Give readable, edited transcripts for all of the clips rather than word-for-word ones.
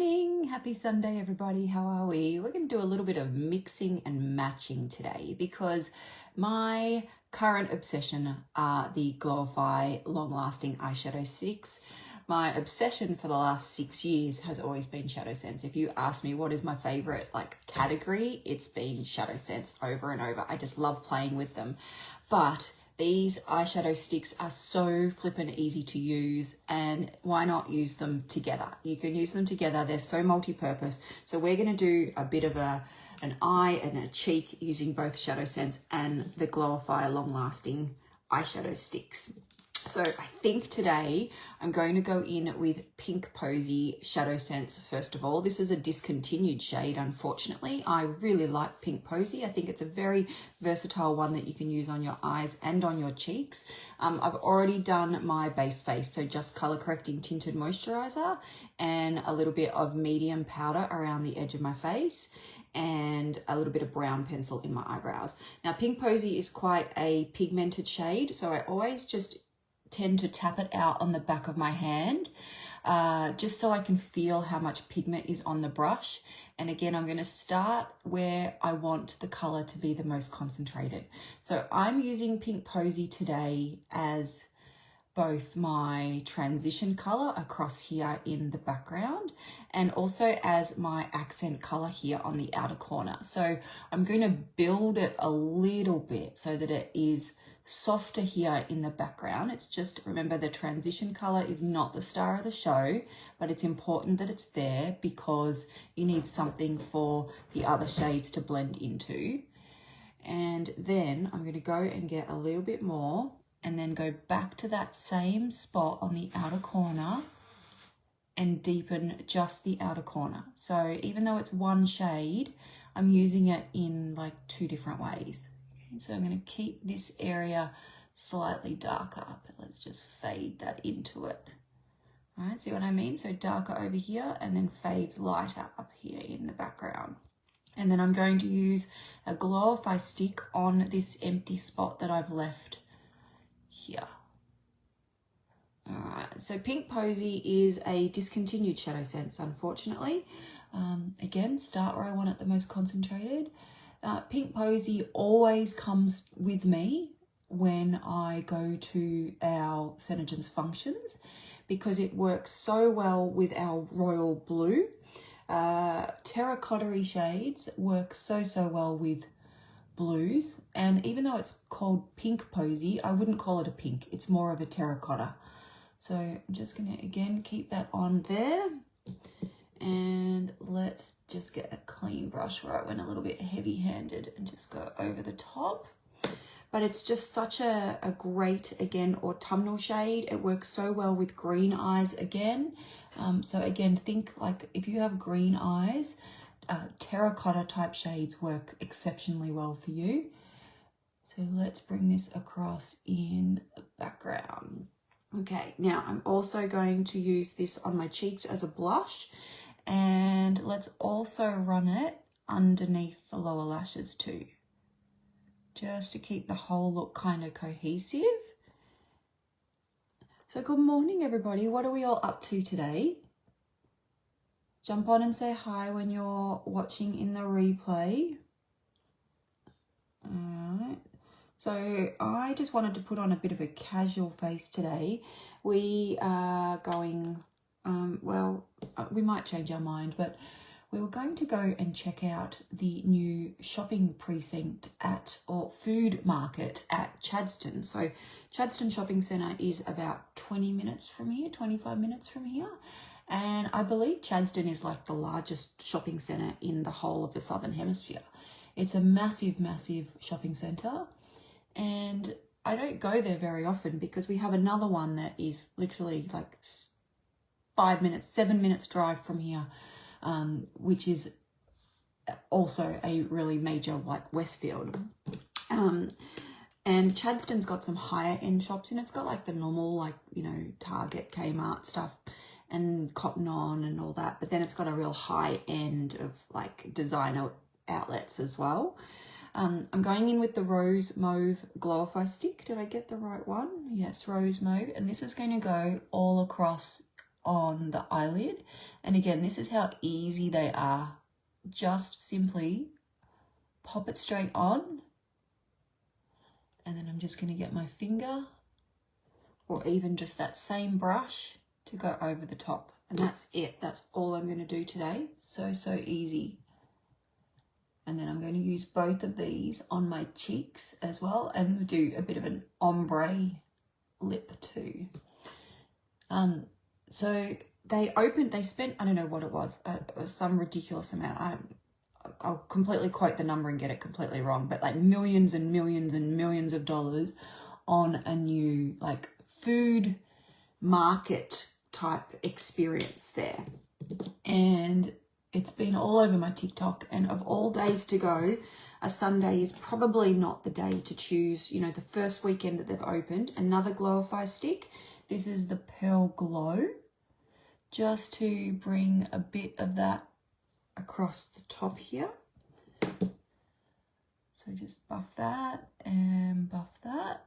morning, happy Sunday everybody. How are we? We're going to do a little bit of mixing and matching today because my current obsession are the Glowify long-lasting eyeshadow sticks. My obsession for the last 6 years has always been ShadowSense. If you ask me what is my favorite category, it's been ShadowSense over and over. I just love playing with them. But these eyeshadow sticks are so flippin' easy to use, and why not use them together? You can use them together. They're so multi-purpose. So we're going to do a bit of an eye and a cheek using both ShadowSense and the Glowify long-lasting eyeshadow sticks. So I think today I'm going to go in with Pink Posey ShadowSense first of all. This is a discontinued shade, unfortunately. I really like Pink Posey. I think it's a very versatile one that you can use on your eyes and on your cheeks. I've already done my base face, so just color correcting tinted moisturizer and a little bit of medium powder around the edge of my face and a little bit of brown pencil in my eyebrows. Now, Pink Posey is quite a pigmented shade, so I always just tend to tap it out on the back of my hand just so I can feel how much pigment is on the brush. And again, I'm going to start where I want the color to be the most concentrated. So I'm using Pink Posey today as both my transition color across here in the background and also as my accent color here on the outer corner. So I'm going to build it a little bit so that it is softer here in the background. It's just, remember, the transition color is not the star of the show, but it's important that it's there because you need something for the other shades to blend into. And then I'm going to go and get a little bit more and then go back to that same spot on the outer corner and deepen just the outer corner. So even though it's one shade, I'm using it in like 2 different ways. So I'm going to keep this area slightly darker, but let's just fade that into it. All right, see what I mean? So darker over here and then fades lighter up here in the background. And then I'm going to use a Glowify stick on this empty spot that I've left here. All right, so Pink Posey is a discontinued ShadowSense, unfortunately. Again, start where I want it the most concentrated. Pink Posey always comes with me when I go to our Senegen's functions because it works so well with our royal blue. Terracotta-y shades work so well with blues, and even though it's called Pink Posey, I wouldn't call it a pink. It's more of a terracotta. So I'm just going to again keep that on there. And let's just get a clean brush where I went a little bit heavy-handed and just go over the top. But it's just such a great, again, autumnal shade. It works so well with green eyes again. So again, think like if you have green eyes, terracotta type shades work exceptionally well for you. So let's bring this across in the background. Okay, now I'm also going to use this on my cheeks as a blush. And let's also run it underneath the lower lashes too, just to keep the whole look kind of cohesive. So good morning, everybody. What are we all up to today? Jump on and say hi when you're watching in the replay. All right. So I just wanted to put on a bit of a casual face today. We are going... we might change our mind, but we were going to go and check out the new shopping precinct or food market at Chadstone. So Chadstone Shopping Centre is about 20 minutes from here, 25 minutes from here. And I believe Chadstone is like the largest shopping centre in the whole of the Southern Hemisphere. It's a massive shopping centre. And I don't go there very often because we have another one that is literally like 7 minutes drive from here, which is also a really major Westfield. And Chadstone's got some higher end shops, and it's got like the normal Target, Kmart stuff and Cotton On and all that, but then it's got a real high end of designer outlets as well. I'm going in with the Rose Mauve Glowify stick. Did I get the right one? Yes, Rose Mauve. And this is going to go all across on the eyelid. And again, this is how easy they are. Just simply pop it straight on. And then I'm just going to get my finger, or even just that same brush, to go over the top. And that's it. That's all I'm going to do today. So, so easy. And then I'm going to use both of these on my cheeks as well, and do a bit of an ombre lip too. So they spent, I don't know what it was some ridiculous amount. I'll completely quote the number and get it completely wrong, but like millions and millions and millions of dollars on a new like food market type experience there. And it's been all over my TikTok, and of all days to go, a Sunday is probably not the day to choose, you know, the first weekend that they've opened, another Glowify stick. This is the Pearl Glow, just to bring a bit of that across the top here. So just buff that and buff that.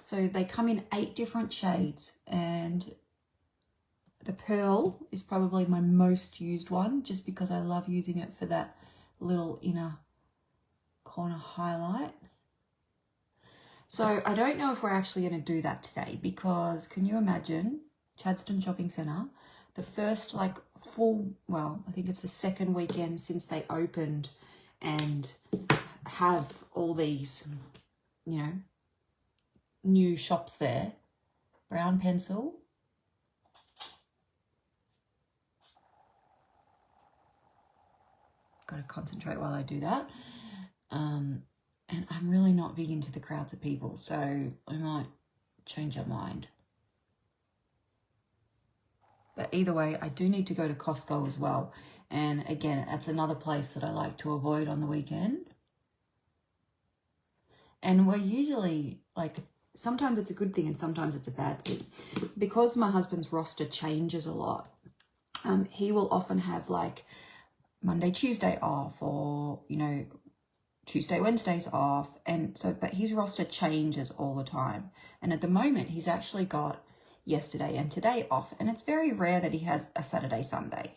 So they come in 8 different shades, and the Pearl is probably my most used one, just because I love using it for that little inner corner highlight. So I don't know if we're actually going to do that today, because can you imagine Chadstone Shopping Centre, the first like full, well, I think it's the second weekend since they opened, and have all these, you know, new shops there. Brown pencil. Got to concentrate while I do that. And I'm really not big into the crowds of people, so I might change our mind. But either way, I do need to go to Costco as well. And again, that's another place that I like to avoid on the weekend. And we're usually like, sometimes it's a good thing and sometimes it's a bad thing. Because my husband's roster changes a lot, he will often have like Monday, Tuesday off, or, you know, Tuesday, Wednesdays off. And so, but his roster changes all the time. And at the moment, he's actually got yesterday and today off. And it's very rare that he has a Saturday, Sunday.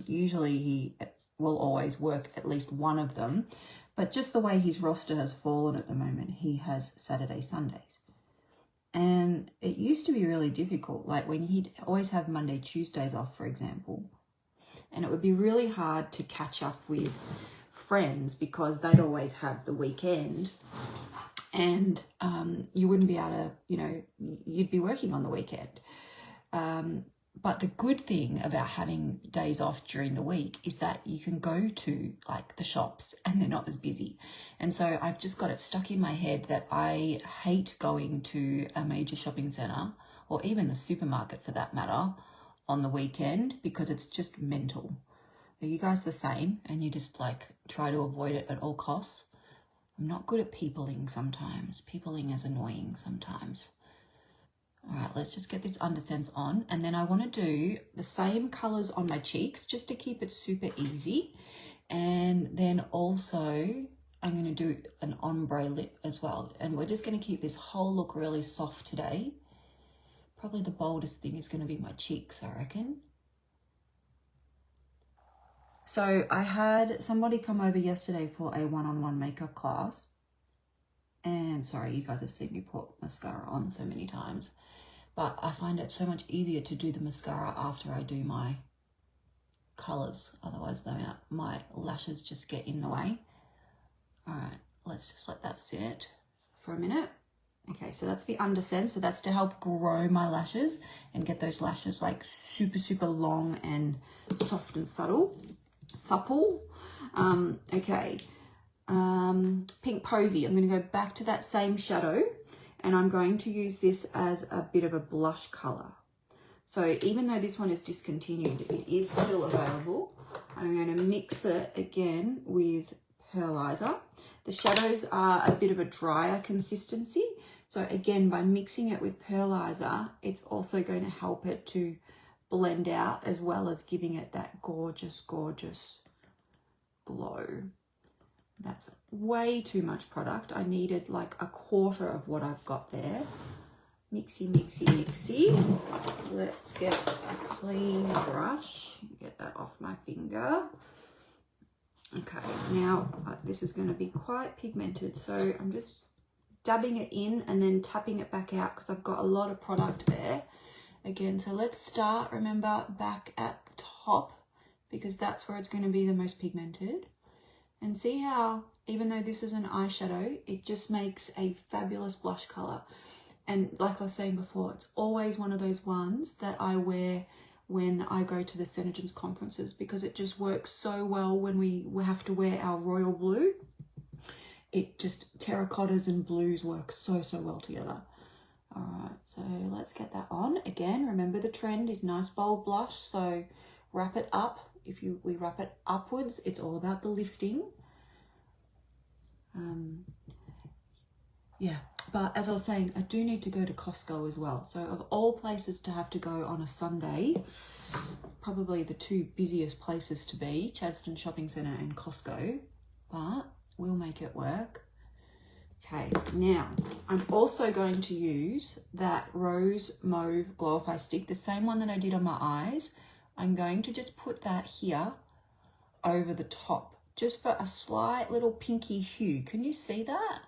Usually he will always work at least one of them. But just the way his roster has fallen at the moment, he has Saturday, Sundays. And it used to be really difficult. Like when he'd always have Monday, Tuesdays off, for example. And it would be really hard to catch up with friends because they'd always have the weekend, and you wouldn't be able to, you know, you'd be working on the weekend. But the good thing about having days off during the week is that you can go to like the shops and they're not as busy. And so I've just got it stuck in my head that I hate going to a major shopping centre, or even the supermarket for that matter, on the weekend, because it's just mental. Are you guys the same? And you just like try to avoid it at all costs? I'm not good at peopling sometimes. Peopling is annoying sometimes. All right, let's just get this undersense on. And then I want to do the same colours on my cheeks just to keep it super easy. And then also I'm going to do an ombre lip as well. And we're just going to keep this whole look really soft today. Probably the boldest thing is going to be my cheeks, I reckon. So I had somebody come over yesterday for a one-on-one makeup class. And sorry, you guys have seen me put mascara on so many times. But I find it so much easier to do the mascara after I do my colours. Otherwise, my lashes just get in the way. All right, let's just let that sit for a minute. Okay, so that's the undersense. So that's to help grow my lashes and get those lashes like super, super long and soft and supple. Okay, Pink Posey. I'm going to go back to that same shadow, and I'm going to use this as a bit of a blush colour. So even though this one is discontinued, it is still available. I'm going to mix it again with Pearlizer. The shadows are a bit of a drier consistency. So again, by mixing it with Pearlizer, it's also going to help it to blend out, as well as giving it that gorgeous, gorgeous glow. That's way too much product. I needed like a quarter of what I've got there. Mixy, mixy, mixy. Let's get a clean brush. Get that off my finger. Okay, now this is going to be quite pigmented, so I'm just dabbing it in and then tapping it back out because I've got a lot of product there. Again, so let's start, remember, back at the top because that's where it's going to be the most pigmented. And see how, even though this is an eyeshadow, it just makes a fabulous blush color. And like I was saying before, it's always one of those ones that I wear when I go to the ShadowSense conferences because it just works so well when we have to wear our royal blue. It just, terracottas and blues work so well together. All right, so let's get that on. Again, remember the trend is nice bold blush, so wrap it up. If we wrap it upwards, it's all about the lifting. Yeah, but as I was saying, I do need to go to Costco as well. So of all places to have to go on a Sunday, probably the two busiest places to be, Chadstone Shopping Centre and Costco, but we'll make it work. Okay, now I'm also going to use that Rose Mauve Glowify stick, the same one that I did on my eyes. I'm going to just put that here over the top, just for a slight little pinky hue. Can you see that?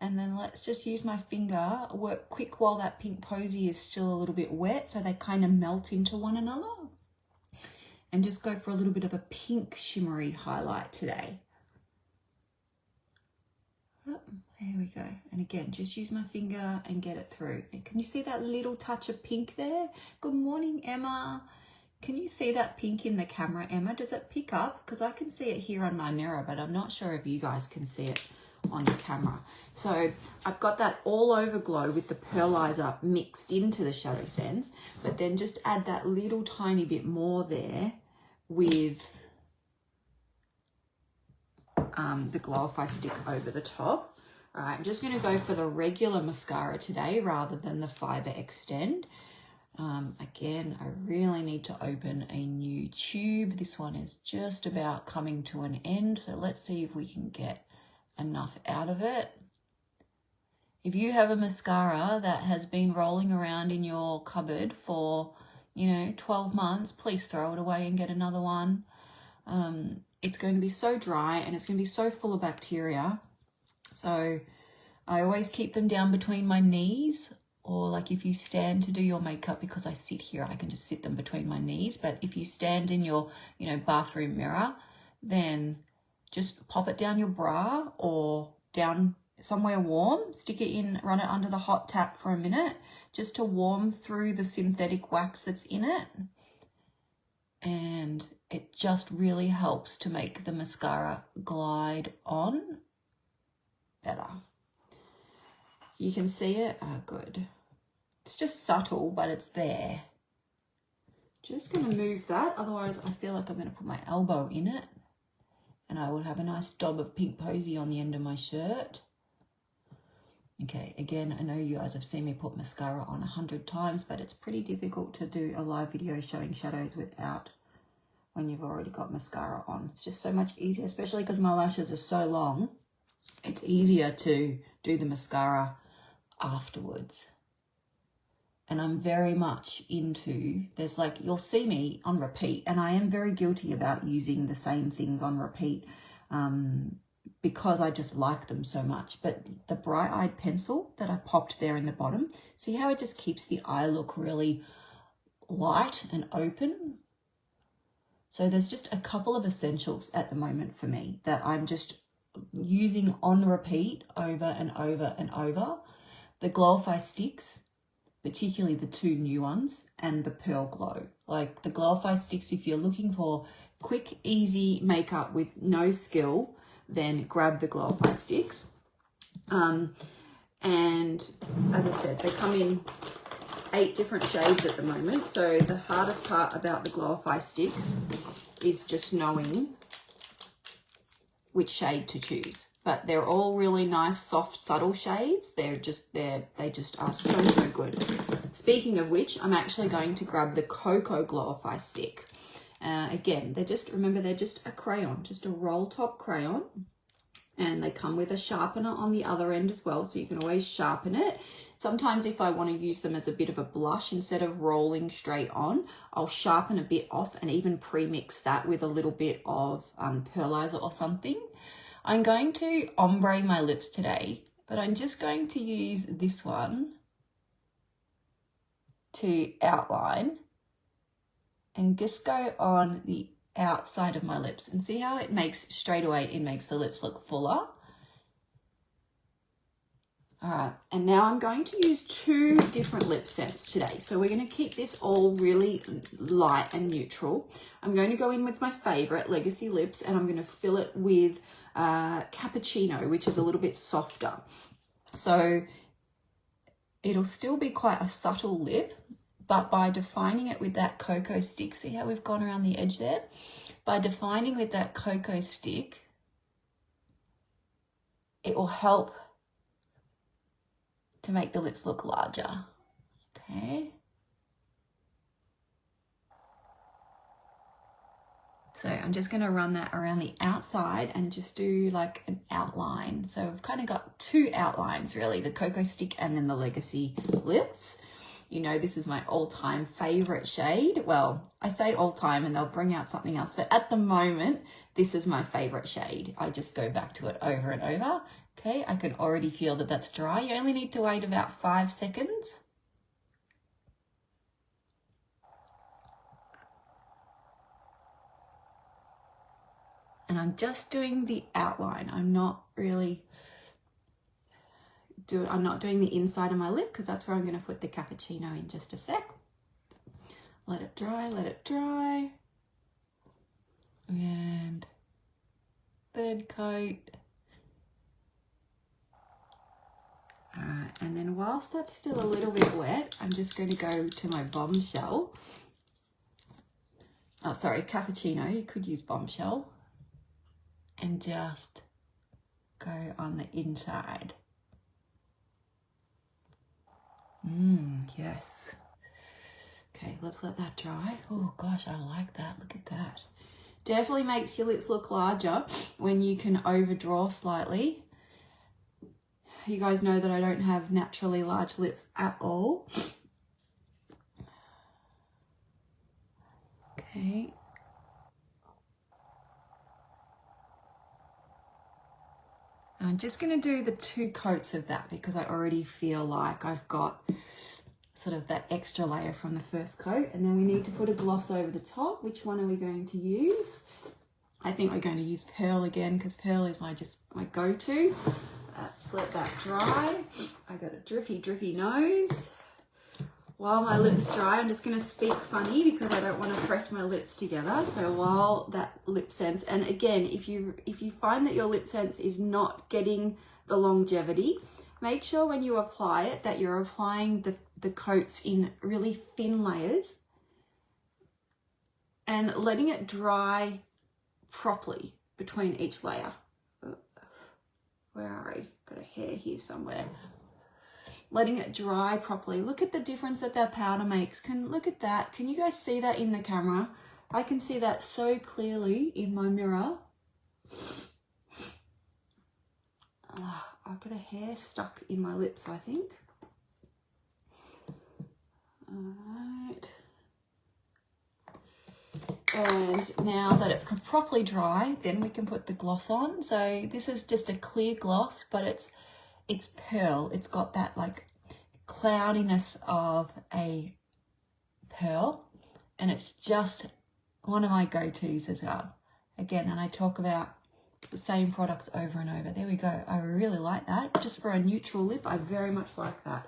And then let's just use my finger, work quick while that pink Posey is still a little bit wet so they kind of melt into one another. And just go for a little bit of a pink shimmery highlight today. There we go. And again, just use my finger and get it through. And can you see that little touch of pink there? Good morning, Emma. Can you see that pink in the camera, Emma? Does it pick up? Because I can see it here on my mirror, but I'm not sure if you guys can see it on the camera. So I've got that all over glow with the Pearlizer mixed into the ShadowSense, but then just add that little tiny bit more there with the Glowify stick over the top. All right, I'm just going to go for the regular mascara today rather than the Fiber Extend. Again, I really need to open a new tube. This one is just about coming to an end, so let's see if we can get enough out of it. If you have a mascara that has been rolling around in your cupboard for, 12 months, please throw it away and get another one. It's going to be so dry and it's going to be so full of bacteria. So I always keep them down between my knees, or like if you stand to do your makeup, because I sit here, I can just sit them between my knees. But if you stand in your, bathroom mirror, then just pop it down your bra or down somewhere warm, stick it in, run it under the hot tap for a minute, just to warm through the synthetic wax that's in it. And it just really helps to make the mascara glide on better. You can see it? Oh, good. It's just subtle, but it's there. Just going to move that, otherwise I feel like I'm going to put my elbow in it. And I will have a nice dab of pink Posey on the end of my shirt. Okay, again, I know you guys have seen me put mascara on 100 times, but it's pretty difficult to do a live video showing shadows without when you've already got mascara on. It's just so much easier, especially because my lashes are so long. It's easier to do the mascara afterwards. And I'm very much into, there's like, you'll see me on repeat, and I am very guilty about using the same things on repeat because I just like them so much. But the Bright Eyed pencil that I popped there in the bottom, see how it just keeps the eye look really light and open? So there's just a couple of essentials at the moment for me that I'm just using on repeat over and over and over. The Glowify sticks, particularly the two new ones, and the Pearl Glow. Like the Glowify sticks, if you're looking for quick, easy makeup with no skill, then grab the Glowify sticks. And as I said, they come in 8 different shades at the moment. So the hardest part about the Glowify sticks is just knowing which shade to choose. But they're all really nice, soft, subtle shades. They just are so good. Speaking of which, I'm actually going to grab the Cocoa Glowify stick. Again, they're just a crayon, just a roll top crayon. And they come with a sharpener on the other end as well, so you can always sharpen it. Sometimes if I want to use them as a bit of a blush, instead of rolling straight on, I'll sharpen a bit off and even pre-mix that with a little bit of pearlizer or something. I'm going to ombre my lips today, but I'm just going to use this one to outline and just go on the outside of my lips, and see how it makes straight away, it makes the lips look fuller. All right, and now I'm going to use 2 different lip scents today. So we're going to keep this all really light and neutral. I'm going to go in with my favorite, Legacy Lips, and I'm going to fill it with Cappuccino, which is a little bit softer. So it'll still be quite a subtle lip, but by defining it with that cocoa stick, see how we've gone around the edge there? By defining with that cocoa stick, it will help to make the lips look larger, okay? So I'm just gonna run that around the outside and just do like an outline. So I've kind of got 2 outlines really, the cocoa stick and then the Legacy Lips. You know, this is my all-time favorite shade. Well, I say all-time and they'll bring out something else, but at the moment, this is my favorite shade. I just go back to it over and over. Okay, I can already feel that that's dry. You only need to wait about 5 seconds. And I'm just doing the outline. I'm not doing the inside of my lip, because that's where I'm going to put the Cappuccino in just a sec. Let it dry, let it dry. And third coat. All right, and then whilst that's still a little bit wet, I'm just going to go to my Bombshell. Oh, sorry, Cappuccino. You could use Bombshell. And just go on the inside. Yes. Okay, let's let that dry. Oh gosh, I like that. Look at that. Definitely makes your lips look larger when you can overdraw slightly. You guys know that I don't have naturally large lips at all. Okay. I'm just going to do the 2 coats of that because I already feel like I've got sort of that extra layer from the first coat. And then we need to put a gloss over the top. Which one are we going to use? I think we're going to use Pearl again because Pearl is my go-to. Let's let that dry. I got a drippy nose. While my lips dry, I'm just going to speak funny because I don't want to press my lips together. So while that LipSense, and again, if you find that your LipSense is not getting the longevity, make sure when you apply it that you're applying the coats in really thin layers and letting it dry properly between each layer. Where are we? Got a hair here somewhere. Letting it dry properly. Look at the difference that powder makes. Look at that. Can you guys see that in the camera? I can see that so clearly in my mirror. I've got a hair stuck in my lips, I think. All right. And now that it's properly dry, then we can put the gloss on. So this is just a clear gloss, but it's pearl. It's got that like cloudiness of a pearl, and it's just one of my go-tos as well. Again, and I talk about the same products over and over. There we go. I really like that. Just for a neutral lip, I very much like that.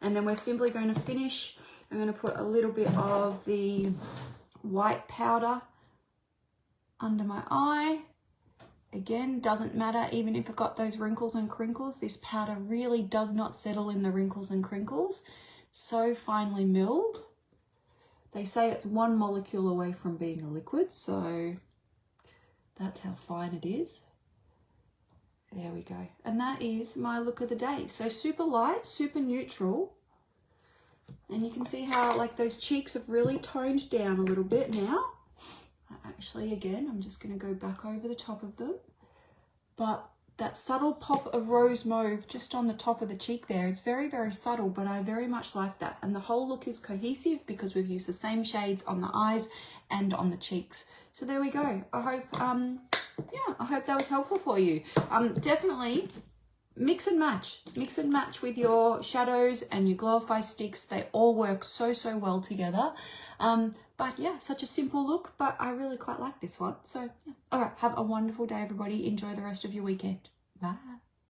And then we're simply going to finish. I'm going to put a little bit of the white powder under my eye. Again, doesn't matter even if it got those wrinkles and crinkles. This powder really does not settle in the wrinkles and crinkles. So finely milled. They say it's 1 molecule away from being a liquid, so that's how fine it is. There we go. And that is my look of the day. So super light, super neutral. And you can see how like those cheeks have really toned down a little bit now. Actually, again, I'm just going to go back over the top of them. But that subtle pop of rose mauve just on the top of the cheek there. It's very, very subtle, but I very much like that. And the whole look is cohesive because we've used the same shades on the eyes and on the cheeks. So there we go. I hope, yeah, I hope that was helpful for you. Definitely mix and match with your shadows and your Glowify sticks. They all work so, so well together. But yeah, such a simple look, but I really quite like this one. So yeah. All right, have a wonderful day, everybody. Enjoy the rest of your weekend. Bye.